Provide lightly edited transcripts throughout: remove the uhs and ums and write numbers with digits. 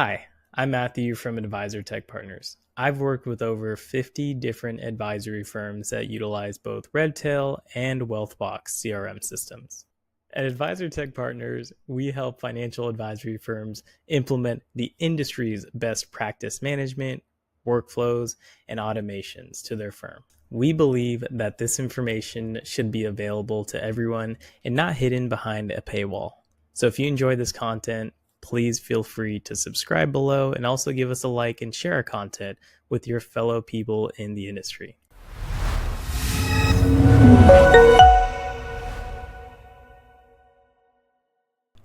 Hi, I'm Matthew from Advisor Tech Partners. I've worked with over 50 different advisory firms that utilize both Redtail and Wealthbox CRM systems. At Advisor Tech Partners, we help financial advisory firms implement the industry's best practice management, workflows, and automations to their firm. We believe that this information should be available to everyone and not hidden behind a paywall. So if you enjoy this content, please feel free to subscribe below and also give us a like and share our content with your fellow people in the industry.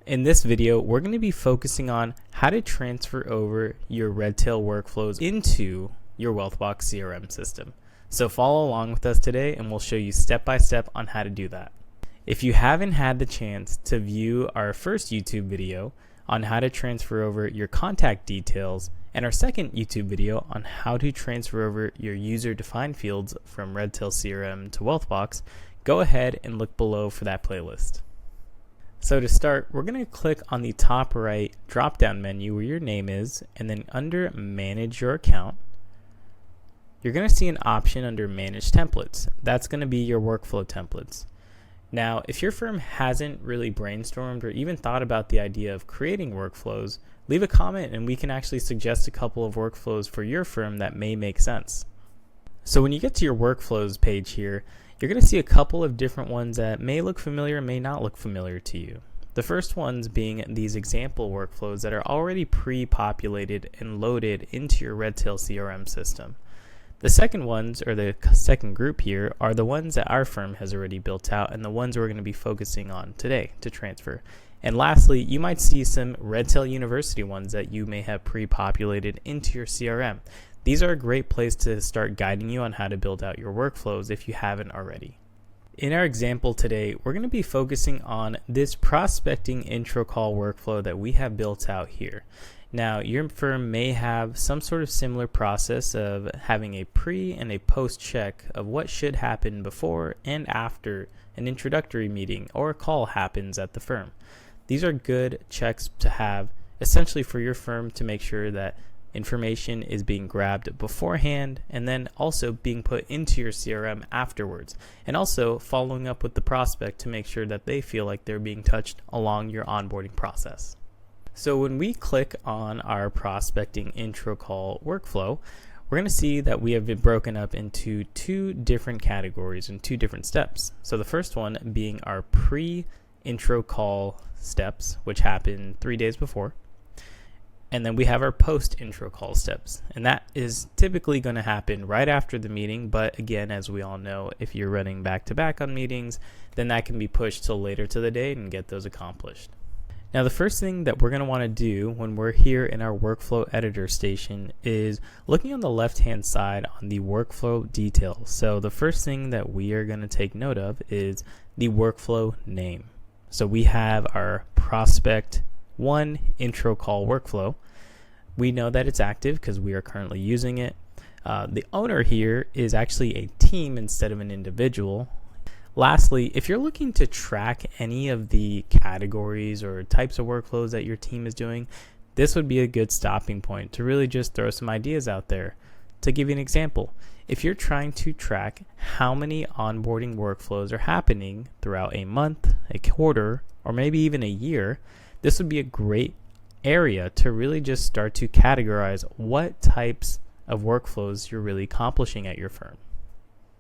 In this video, we're going to be focusing on how to transfer over your Redtail workflows into your Wealthbox CRM system. So follow along with us today and we'll show you step by step on how to do that. If you haven't had the chance to view our first YouTube video on how to transfer over your contact details and our second YouTube video on how to transfer over your user-defined fields from Redtail CRM to Wealthbox, go ahead and look below for that playlist. So to start, we're going to click on the top right drop-down menu where your name is, and then under Manage Your Account, you're going to see an option under Manage Templates. That's going to be your workflow templates. Now, if your firm hasn't really brainstormed or even thought about the idea of creating workflows, leave a comment and we can actually suggest a couple of workflows for your firm that may make sense. So when you get to your workflows page here, you're going to see a couple of different ones that may look familiar and may not look familiar to you. The first ones being these example workflows that are already pre-populated and loaded into your Redtail CRM system. The second ones, or the second group here, are the ones that our firm has already built out and the ones we're going to be focusing on today to transfer. And lastly, you might see some Redtail University ones that you may have pre-populated into your CRM. These are a great place to start guiding you on how to build out your workflows if you haven't already. In our example today, we're going to be focusing on this prospecting intro call workflow that we have built out here. Now, your firm may have some sort of similar process of having a pre and a post check of what should happen before and after an introductory meeting or a call happens at the firm. These are good checks to have essentially for your firm to make sure that information is being grabbed beforehand and then also being put into your CRM afterwards, and also following up with the prospect to make sure that they feel like they're being touched along your onboarding process. So when we click on our prospecting intro call workflow, we're going to see that we have been broken up into two different categories and two different steps. So the first one being our pre-intro call steps, which happen 3 days before. And then we have our post-intro call steps. And that is typically going to happen right after the meeting. But again, as we all know, if you're running back-to-back on meetings, then that can be pushed till later to the day and get those accomplished. Now, the first thing that we're going to want to do when we're here in our workflow editor station is looking on the left-hand side on the workflow details. So the first thing that we are going to take note of is the workflow name. So we have our prospect 1 intro call workflow. We know that it's active because we are currently using it. The owner here is actually a team instead of an individual. Lastly, if you're looking to track any of the categories or types of workflows that your team is doing, this would be a good stopping point to really just throw some ideas out there. To give you an example, if you're trying to track how many onboarding workflows are happening throughout a month, a quarter, or maybe even a year, this would be a great area to really just start to categorize what types of workflows you're really accomplishing at your firm.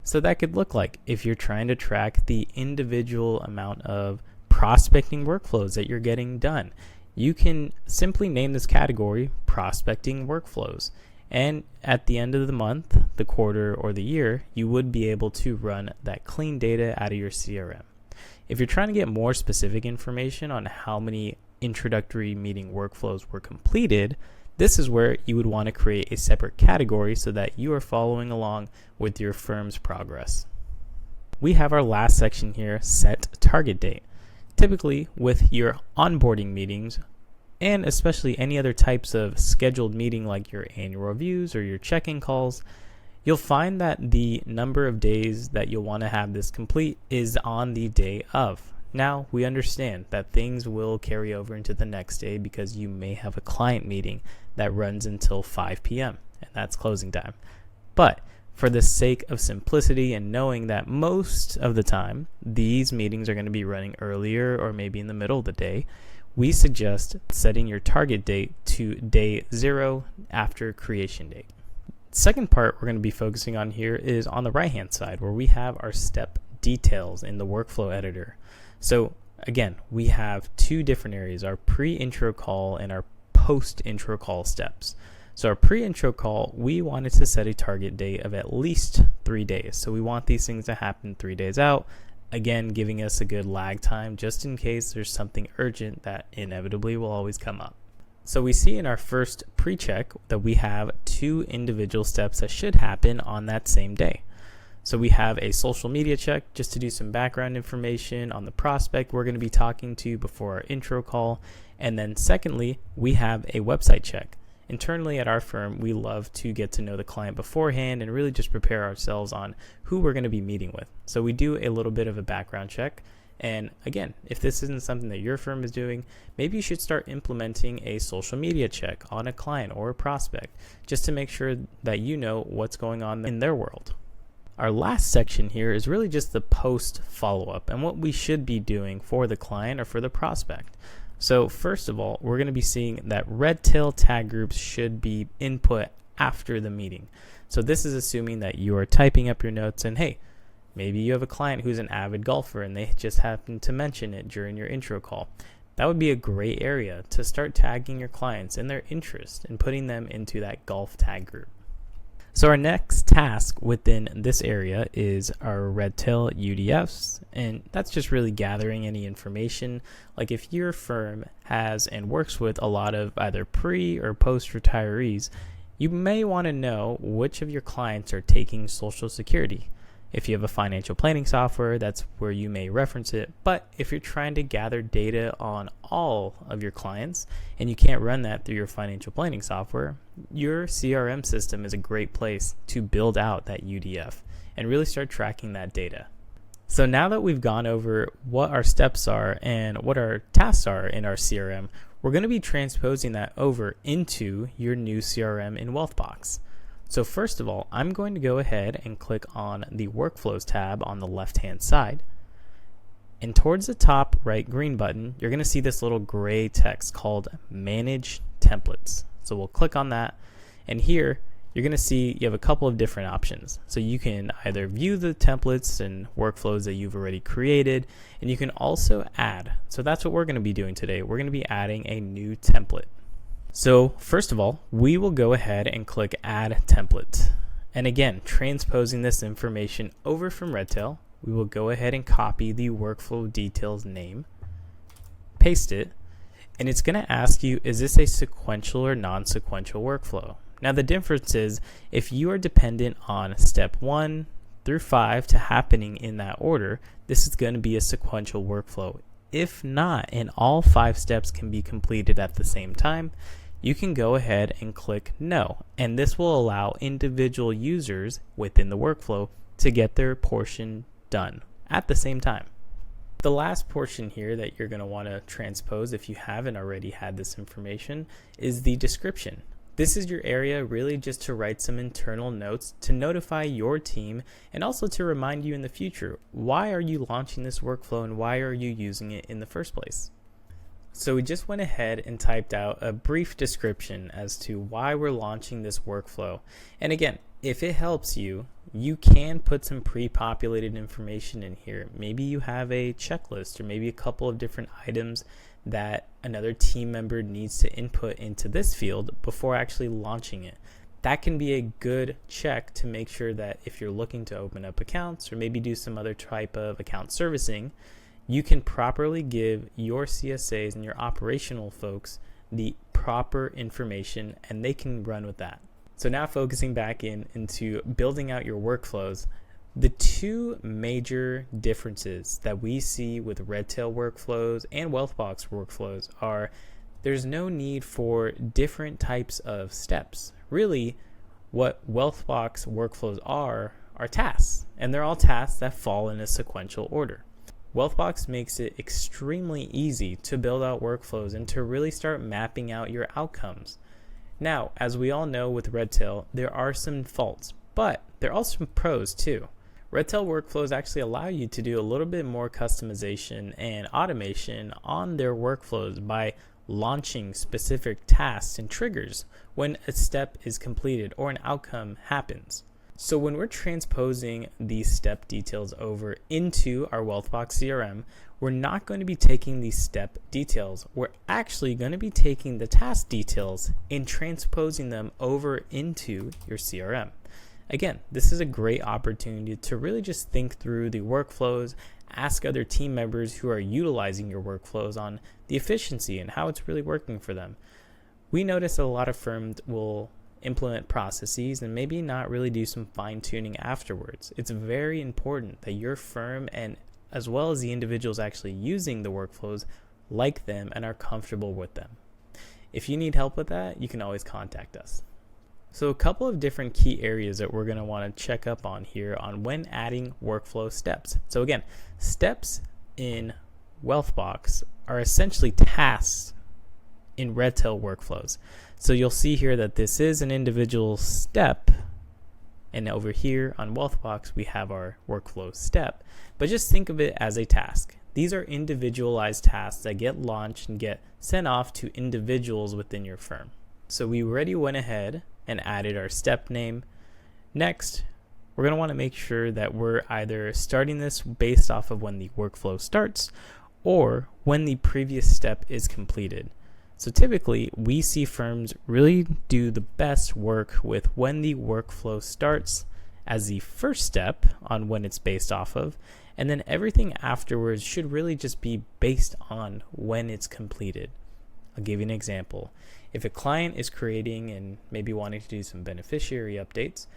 So that could look like if you're trying to track the individual amount of prospecting workflows that you're getting done, you can simply name this category prospecting workflows. And at the end of the month, the quarter, or the year, you would be able to run that clean data out of your CRM. If you're trying to get more specific information on how many introductory meeting workflows were completed, this is where you would want to create a separate category so that you are following along with your firm's progress. We have our last section here, set target date. Typically with your onboarding meetings, and especially any other types of scheduled meeting like your annual reviews or your check-in calls, you'll find that the number of days that you'll want to have this complete is on the day of. Now, we understand that things will carry over into the next day because you may have a client meeting that runs until 5 p.m. and that's closing time. But for the sake of simplicity and knowing that most of the time these meetings are going to be running earlier or maybe in the middle of the day, we suggest setting your target date to day 0 after creation date. Second part we're going to be focusing on here is on the right hand side, where we have our step details in the workflow editor. So again, we have two different areas, our pre-intro call and our post-intro call steps. So our pre-intro call, we wanted to set a target date of at least 3 days. So we want these things to happen 3 days out, again giving us a good lag time just in case there's something urgent that inevitably will always come up. So we see in our first pre-check that we have 2 individual steps that should happen on that same day. So we have a social media check just to do some background information on the prospect we're going to be talking to before our intro call. And then secondly, we have a website check. Internally at our firm, we love to get to know the client beforehand and really just prepare ourselves on who we're going to be meeting with. So we do a little bit of a background check. And again, if this isn't something that your firm is doing, maybe you should start implementing a social media check on a client or a prospect just to make sure that you know what's going on in their world. Our last section here is really just the post follow-up and what we should be doing for the client or for the prospect. So first of all, we're going to be seeing that Redtail tag groups should be input after the meeting. So this is assuming that you are typing up your notes and hey, maybe you have a client who's an avid golfer and they just happen to mention it during your intro call. That would be a great area to start tagging your clients and their interest and putting them into that golf tag group. So our next task within this area is our Redtail UDFs, and that's just really gathering any information. Like if your firm has and works with a lot of either pre or post retirees, you may want to know which of your clients are taking Social Security. If you have a financial planning software, that's where you may reference it. But if you're trying to gather data on all of your clients and you can't run that through your financial planning software, your CRM system is a great place to build out that UDF and really start tracking that data. So now that we've gone over what our steps are and what our tasks are in our CRM, we're going to be transposing that over into your new CRM in Wealthbox. So first of all, I'm going to go ahead and click on the Workflows tab on the left-hand side. And towards the top right green button, you're going to see this little gray text called Manage Templates. So we'll click on that. And here, you're going to see you have a couple of different options. So you can either view the templates and workflows that you've already created, and you can also add. So that's what we're going to be doing today. We're going to be adding a new template. So first of all, we will go ahead and click Add Template. And again, transposing this information over from Redtail, we will go ahead and copy the workflow details name, paste it, and it's going to ask you, is this a sequential or non-sequential workflow? Now the difference is if you are dependent on step 1 through 5 to happening in that order, this is going to be a sequential workflow. If not, and all 5 steps can be completed at the same time, you can go ahead and click no, and this will allow individual users within the workflow to get their portion done at the same time. The last portion here that you're going to want to transpose, if you haven't already had this information, is the description. This is your area really just to write some internal notes to notify your team and also to remind you in the future, why are you launching this workflow and why are you using it in the first place? So we just went ahead and typed out a brief description as to why we're launching this workflow. And again, if it helps you, you can put some pre-populated information in here. Maybe you have a checklist or maybe a couple of different items that another team member needs to input into this field before actually launching it. That can be a good check to make sure that if you're looking to open up accounts or maybe do some other type of account servicing, you can properly give your CSAs and your operational folks the proper information and they can run with that. So now focusing back into building out your workflows, the 2 major differences that we see with Redtail workflows and Wealthbox workflows are there's no need for different types of steps. Really, what Wealthbox workflows are tasks, and they're all tasks that fall in a sequential order. Wealthbox makes it extremely easy to build out workflows and to really start mapping out your outcomes. Now, as we all know with Redtail, there are some faults, but there are some pros too. Redtail workflows actually allow you to do a little bit more customization and automation on their workflows by launching specific tasks and triggers when a step is completed or an outcome happens. So when we're transposing these step details over into our Wealthbox CRM, we're not going to be taking these step details. We're actually going to be taking the task details and transposing them over into your CRM. Again, this is a great opportunity to really just think through the workflows, ask other team members who are utilizing your workflows on the efficiency and how it's really working for them. We notice that a lot of firms will implement processes and maybe not really do some fine tuning afterwards. It's very important that your firm and as well as the individuals actually using the workflows like them and are comfortable with them. If you need help with that, you can always contact us. So a couple of different key areas that we're going to want to check up on here on when adding workflow steps. So again, steps in Wealthbox are essentially tasks in Redtail workflows. So you'll see here that this is an individual step, and over here on Wealthbox we have our workflow step, but just think of it as a task. These are individualized tasks that get launched and get sent off to individuals within your firm. So we already went ahead and added our step name. Next, we're going to want to make sure that we're either starting this based off of when the workflow starts or when the previous step is completed. So typically, we see firms really do the best work with when the workflow starts as the first step on when it's based off of, and then everything afterwards should really just be based on when it's completed. I'll give you an example. If a client is creating and maybe wanting to do some beneficiary updates,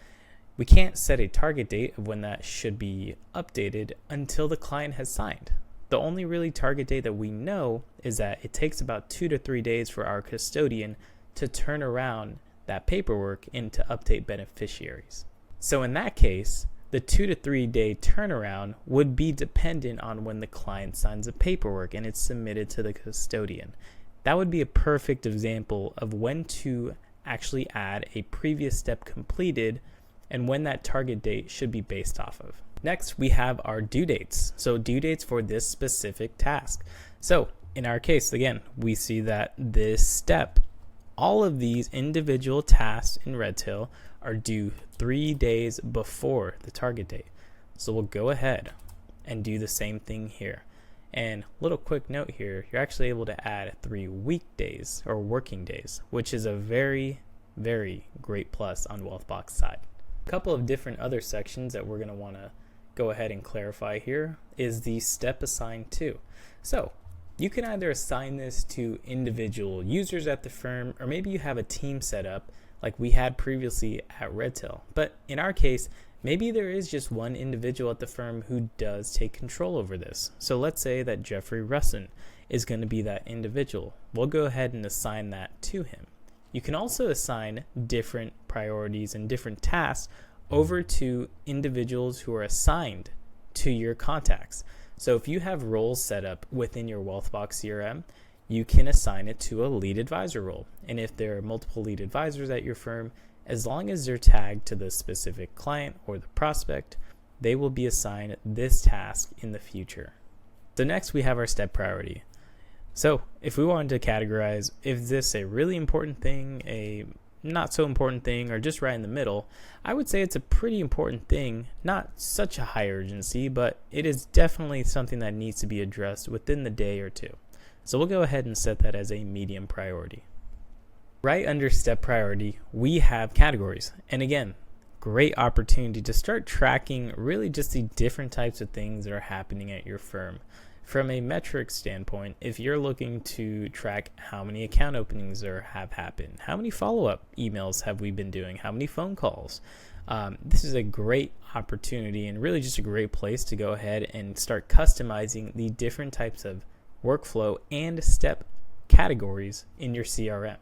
we can't set a target date of when that should be updated until the client has signed. The only really target date that we know is that it takes about 2 to 3 days for our custodian to turn around that paperwork and to update beneficiaries. So in that case, the 2 to 3 day turnaround would be dependent on when the client signs the paperwork and it's submitted to the custodian. That would be a perfect example of when to actually add a previous step completed and when that target date should be based off of. Next, we have our due dates. So due dates for this specific task. So in our case, again, we see that this step, all of these individual tasks in Redtail are due 3 days before the target date. So we'll go ahead and do the same thing here. And little quick note here, you're actually able to add 3 weekdays or working days, which is a very, very great plus on Wealthbox side. A couple of different other sections that we're going to want to go ahead and clarify here is the step assigned to. So you can either assign this to individual users at the firm, or maybe you have a team set up like we had previously at Redtail. But in our case, maybe there is just one individual at the firm who does take control over this. So let's say that Jeffrey Russin is going to be that individual. We'll go ahead and assign that to him. You can also assign different priorities and different tasks over to individuals who are assigned to your contacts. So if you have roles set up within your Wealthbox CRM, you can assign it to a lead advisor role. And if there are multiple lead advisors at your firm, as long as they're tagged to the specific client or the prospect, they will be assigned this task in the future. So next we have our step priority. So if we wanted to categorize, is this a really important thing, a not so important thing, or just right in the middle, I would say it's a pretty important thing, not such a high urgency, but it is definitely something that needs to be addressed within the day or two. So we'll go ahead and set that as a medium priority. Right under step priority, we have categories. And again, great opportunity to start tracking really just the different types of things that are happening at your firm. From a metric standpoint, if you're looking to track how many account openings have happened, how many follow-up emails have we been doing, how many phone calls, this is a great opportunity and really just a great place to go ahead and start customizing the different types of workflow and step categories in your CRM.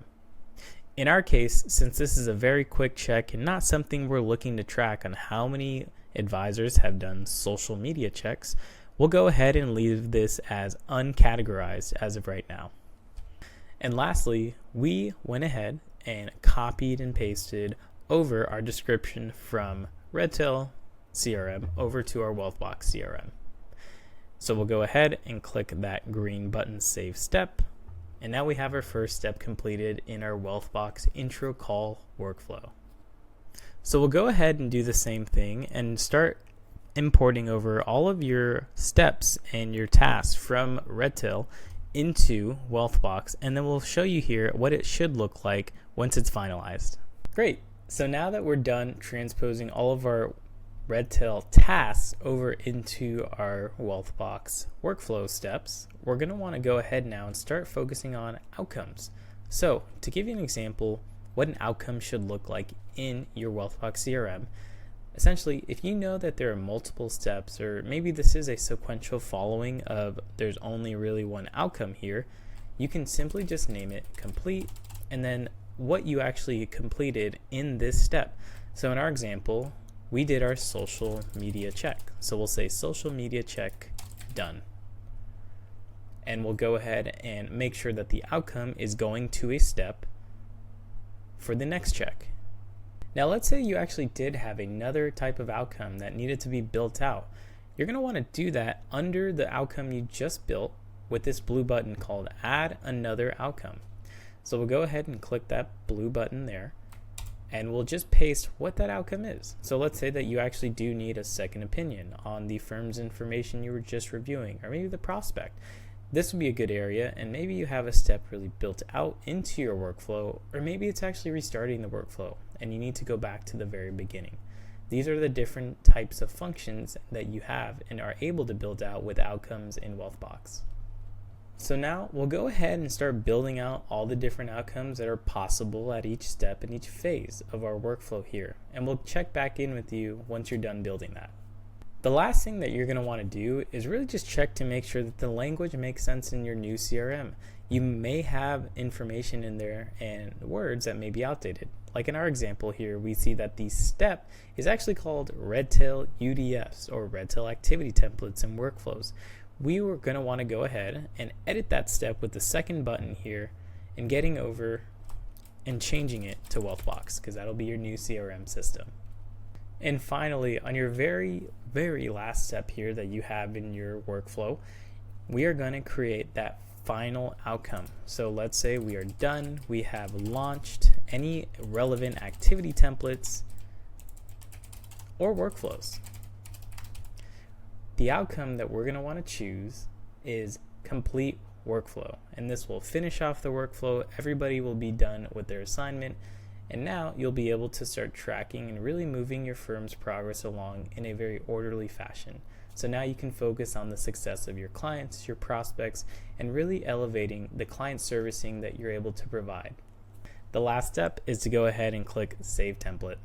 In our case, since this is a very quick check and not something we're looking to track on how many advisors have done social media checks, we'll go ahead and leave this as uncategorized as of right now. And lastly, we went ahead and copied and pasted over our description from Redtail CRM over to our Wealthbox CRM. So we'll go ahead and click that green button, Save Step. And now we have our first step completed in our Wealthbox intro call workflow. So we'll go ahead and do the same thing and start importing over all of your steps and your tasks from Redtail into Wealthbox, and then we'll show you here what it should look like once it's finalized. Great. So now that we're done transposing all of our Redtail tasks over into our Wealthbox workflow steps, we're going to want to go ahead now and start focusing on outcomes. So to give you an example, what an outcome should look like in your Wealthbox CRM, essentially, if you know that there are multiple steps, or maybe this is a sequential following of there's only really one outcome here, you can simply just name it complete and then what you actually completed in this step. So in our example, we did our social media check. So we'll say social media check done. And we'll go ahead and make sure that the outcome is going to a step for the next check. Now let's say you actually did have another type of outcome that needed to be built out. You're going to want to do that under the outcome you just built with this blue button called Add Another Outcome. So we'll go ahead and click that blue button there, and we'll just paste what that outcome is. So let's say that you actually do need a second opinion on the firm's information you were just reviewing, or maybe the prospect. This would be a good area, and maybe you have a step really built out into your workflow, or maybe it's actually restarting the workflow and you need to go back to the very beginning. These are the different types of functions that you have and are able to build out with outcomes in Wealthbox. So now we'll go ahead and start building out all the different outcomes that are possible at each step and each phase of our workflow here, and we'll check back in with you once you're done building that. The last thing that you're going to want to do is really just check to make sure that the language makes sense in your new CRM. You may have information in there and words that may be outdated. Like in our example here, we see that the step is actually called Redtail UDFs, or Redtail Activity Templates and Workflows. We were going to want to go ahead and edit that step with the second button here and getting over and changing it to Wealthbox, because that'll be your new CRM system. And finally, on your very last step here that you have in your workflow, we are going to create that final outcome. So let's say we are done, we have launched any relevant activity templates or workflows. The outcome that we're going to want to choose is complete workflow, and this will finish off the workflow. Everybody will be done with their assignment, and now you'll be able to start tracking and really moving your firm's progress along in a very orderly fashion. So now you can focus on the success of your clients, your prospects, and really elevating the client servicing that you're able to provide. The last step is to go ahead and click Save Template.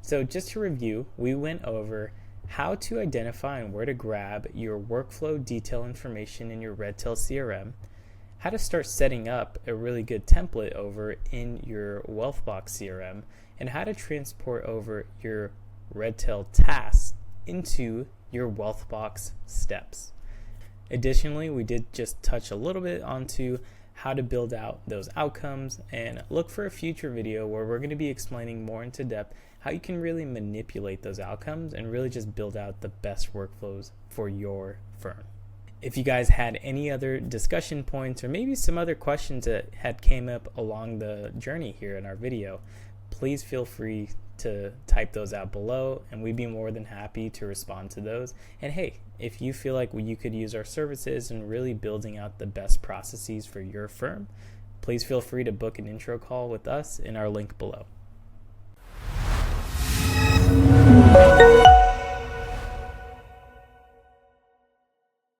So just to review, we went over how to identify and where to grab your workflow detail information in your Redtail CRM, how to start setting up a really good template over in your Wealthbox CRM, and how to transport over your Redtail tasks into your Wealthbox steps. Additionally, we did just touch a little bit onto how to build out those outcomes, and look for a future video where we're going to be explaining more into depth how you can really manipulate those outcomes and really just build out the best workflows for your firm. If you guys had any other discussion points or maybe some other questions that had came up along the journey here in our video, please feel free to type those out below, and we'd be more than happy to respond to those. And hey, if you feel like you could use our services in really building out the best processes for your firm, please feel free to book an intro call with us in our link below.